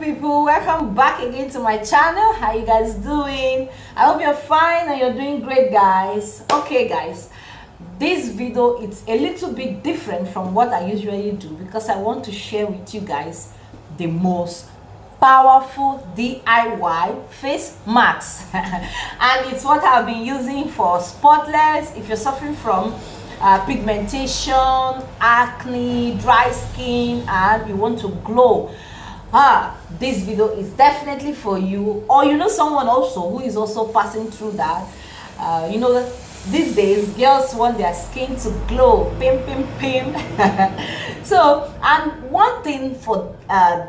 people, welcome back again to my channel. How you guys doing? I hope you're fine and you're doing great, guys. Okay guys, this video is a little bit different from what I usually do because I want to share with you guys the most powerful DIY face masks and it's what I've been using for spotless. If you're suffering from pigmentation, acne, dry skin, and you want to glow, this video is definitely for you. Or you know someone also who is also passing through that. You know, these days girls want their skin to glow, pim pim pim. So, and one thing for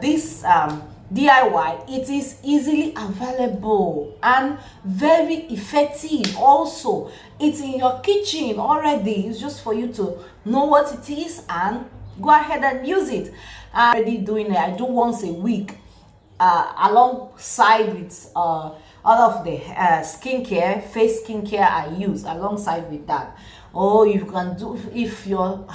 this DIY, it is easily available and very effective. Also, it's in your kitchen already. It's just for you to know what it is and go ahead and use it. I'm already doing it. I do once a week alongside with all of the skincare, face skincare I use alongside with that. Or you can do, if your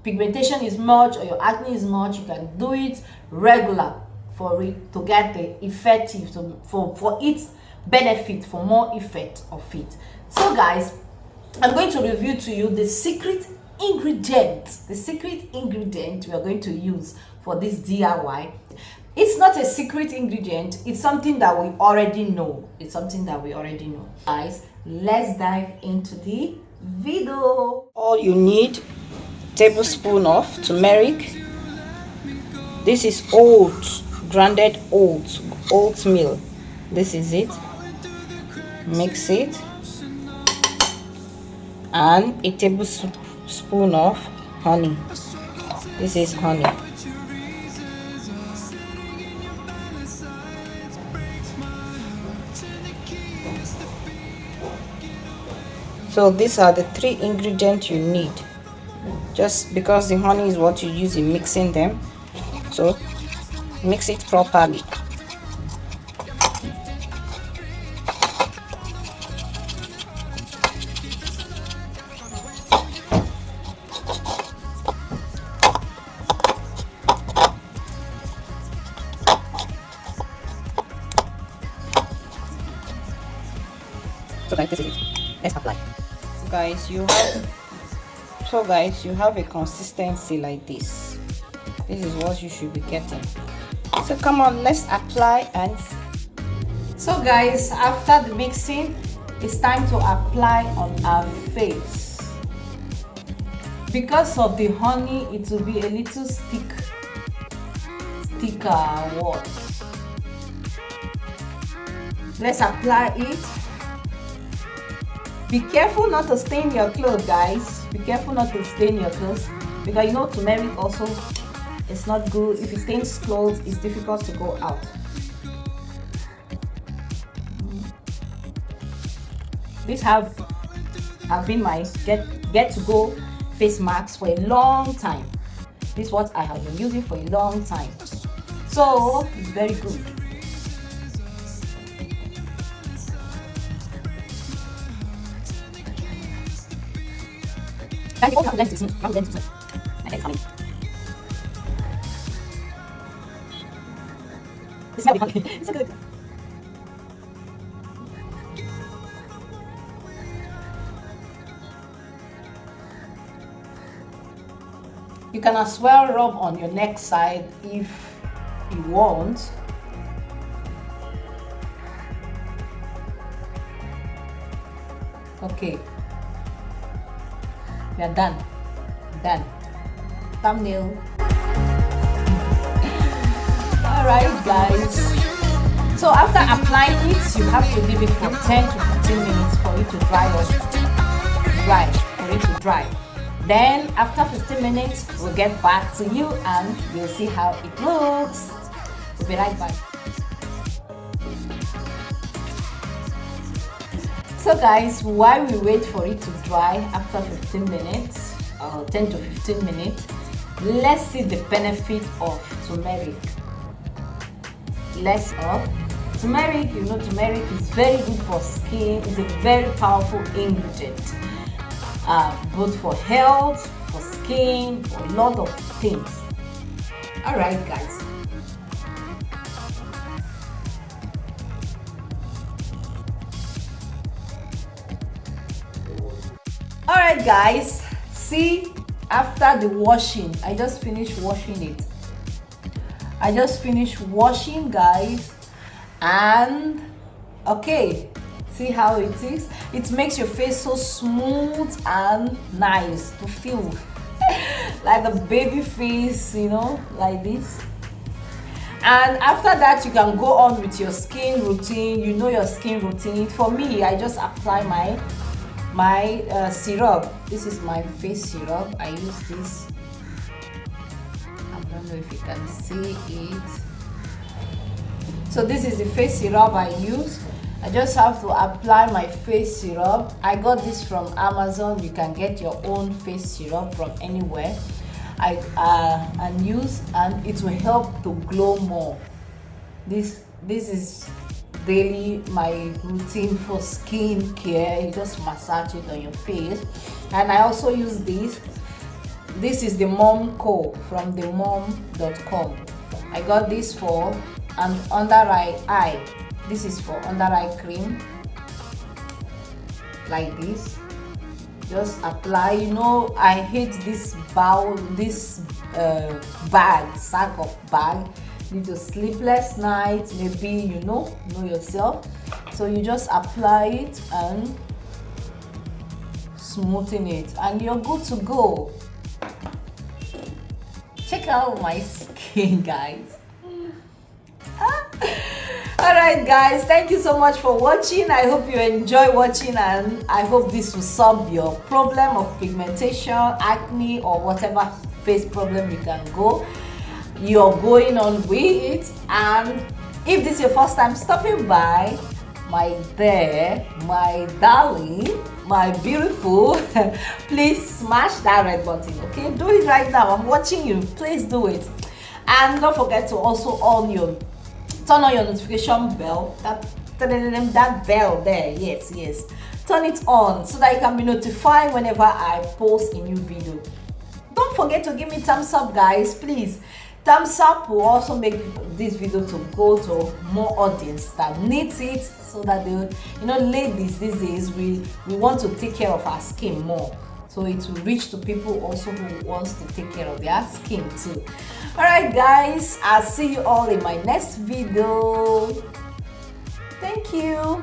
pigmentation is much or your acne is much, you can do it regular for it to get the effective, for its benefit, for more effect of it. So guys, I'm going to review to you the secret ingredient we are going to use for this DIY. It's not a secret ingredient, it's something that we already know. Guys, let's dive into the video. All you need, tablespoon of turmeric. This is oats, grounded oatmeal. This is it. Mix it. And a tablespoon of honey. This is honey. So these are the 3 ingredients you need. Just because the honey is what you use in mixing them, so mix it properly. So guys, this is it. Let's apply. Guys, you have a consistency like this. This is what you should be getting. So come on, let's apply. And so guys, after the mixing, it's time to apply on our face. Because of the honey, it will be a little thicker what. Let's apply it. Be careful not to stain your clothes, guys. Be careful not to stain your clothes, because you know turmeric also, it's not good. If it stains clothes, it's difficult to go out. These have been my get to go face masks for a long time. This is what I have been using for a long time, so it's very good. You can as well rub on your neck side if you want. Okay, we are done. Thumbnail. Alright guys, so after applying it, you have to leave it for 10 to 15 minutes for it to dry. Then after 15 minutes, we'll get back to you and you'll see how it looks. We'll be right back. So guys, while we wait for it to dry after 15 minutes, 10 to 15 minutes, let's see the benefit of turmeric. Turmeric, you know, turmeric is very good for skin. It's a very powerful ingredient, both for health, for skin, for a lot of things. All right guys, right guys, see, after the washing, I just finished washing it. I just finished washing, guys, and okay, see how it is. It makes your face so smooth and nice to feel like the baby face, you know, like this. And after that, you can go on with your skin routine. You know your skin routine. For me, I just apply my syrup. This is my face syrup. I use this. I don't know if you can see it. So this is the face syrup I use. I just have to apply my face syrup. I got this from Amazon. You can get your own face syrup from anywhere. And use, and it will help to glow more. This is daily my routine for skin care. You just massage it on your face. And I also use this. This is the Mom Co from the mom.com. I got this for an under eye. This is for under eye cream, like this. Just apply. You know, I hate this sack of bag. Need a sleepless night, maybe, you know yourself. So you just apply it and smoothen it, and you're good to go. Check out my skin, guys. Alright guys, thank you so much for watching. I hope you enjoy watching, and I hope this will solve your problem of pigmentation, acne, or whatever face problem you're going on with it. And if this is your first time stopping by, my dear, my darling, my beautiful, please smash that red button, okay? Do it right now. I'm watching you. Please do it. And don't forget to also turn on your notification bell, that bell there. Yes, turn it on so that you can be notified whenever I post a new video. Don't forget to give me thumbs up, guys, please. Thumbs up will also make this video to go to more audience that needs it, so that they, you know, ladies these days, we want to take care of our skin more, so it will reach to people also who wants to take care of their skin too. All right guys, I'll see you all in my next video. Thank you.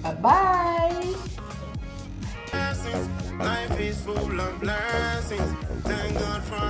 Bye bye. Life is full of blessings. Thank God for